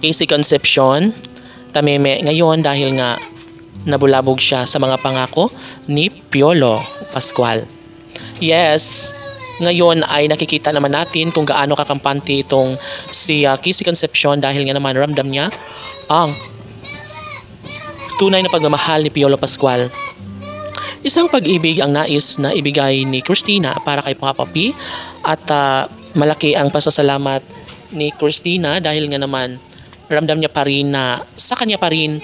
Casey Concepcion, tameme ngayon dahil nga nabulabog siya sa mga pangako ni Piolo Pascual. Yes, ngayon ay nakikita naman natin kung gaano kakampante itong si Casey Concepcion dahil nga naman ramdam niya ang tunay na pagmamahal ni Piolo Pascual. Isang pag-ibig ang nais na ibigay ni Christina para kay Papa P at malaki ang pasasalamat ni Christina dahil nga naman ramdam niya pa rin na sa kanya pa rin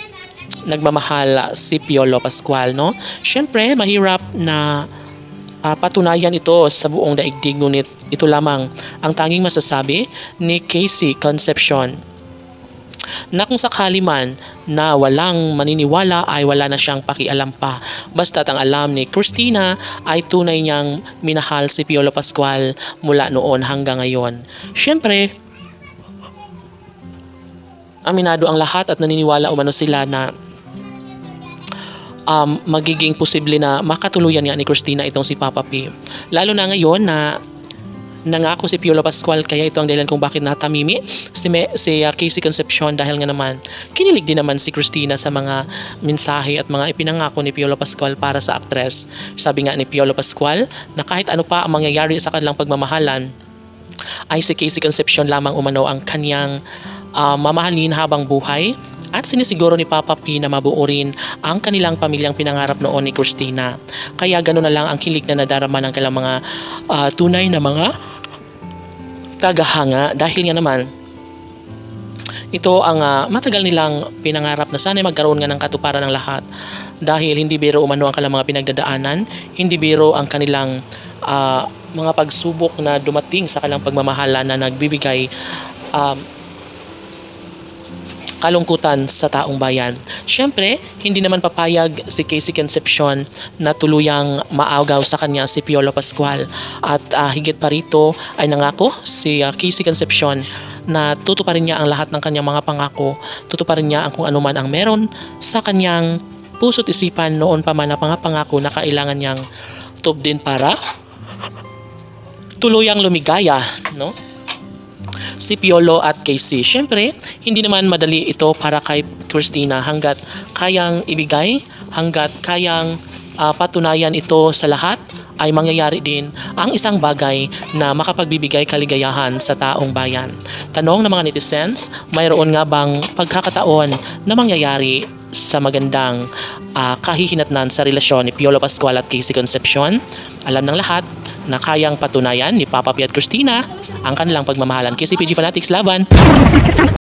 nagmamahal si Piolo Pascual, no? Siyempre, mahirap na patunayan ito sa buong daigdig, ngunit ito lamang ang tanging masasabi ni Casey Concepcion na kung sakali man na walang maniniwala ay wala na siyang pakialam pa. Basta't ang alam ni Christina ay tunay niyang minahal si Piolo Pascual mula noon hanggang ngayon. Siyempre, aminado ang lahat at naniniwala umano sila na magiging posible na makatuluyan nga ni Christina itong si Papa P. Lalo na ngayon na nangako si Piolo Pascual, kaya ito ang dahilan kung bakit natamimi si Casey Concepcion dahil nga naman kinilig din naman si Christina sa mga mensahe at mga ipinangako ni Piolo Pascual para sa aktres. Sabi nga ni Piolo Pascual na kahit ano pa ang mangyayari sa kanilang pagmamahalan ay si Casey Concepcion lamang umano ang kanyang mamahalin habang buhay. At sinisiguro ni Papa P na mabuo rin ang kanilang pamilyang pinangarap noon ni Christina. Kaya gano'n na lang ang kilig na nadarama ng kailang mga tunay na mga tagahanga dahil nga naman ito ang matagal nilang pinangarap na sana magkaroon nga ng katuparan ng lahat dahil hindi biro umano ang kanilang mga pinagdadaanan, hindi biro ang kanilang mga pagsubok na dumating sa kanilang pagmamahala na nagbibigay kalungkutan sa taong bayan. Siyempre, hindi naman papayag si Casey Concepcion na tuluyang maagaw sa kanya si Piolo Pascual. At higit pa rito ay nangako si Casey Concepcion na tutuparin niya ang lahat ng kanyang mga pangako. Tutuparin niya ang kung ano man ang meron sa kanyang puso't isipan noon pa man na pangako na kailangan niyang tubdin para tuluyang lumigaya, no? Si Piolo at Casey. Siyempre, hindi naman madali ito para kay Christina hanggat kayang ibigay, hanggat kayang patunayan ito sa lahat ay mangyayari din ang isang bagay na makapagbibigay kaligayahan sa taong bayan. Tanong ng mga netizens, mayroon nga bang pagkakataon na mangyayari sa magandang kahihinatnan sa relasyon ni Piolo Pascual at Casey Concepcion? Alam ng lahat na kayang patunayan ni Papa P at Christina ang kanilang pagmamahalan. KCPG Fanatics, laban!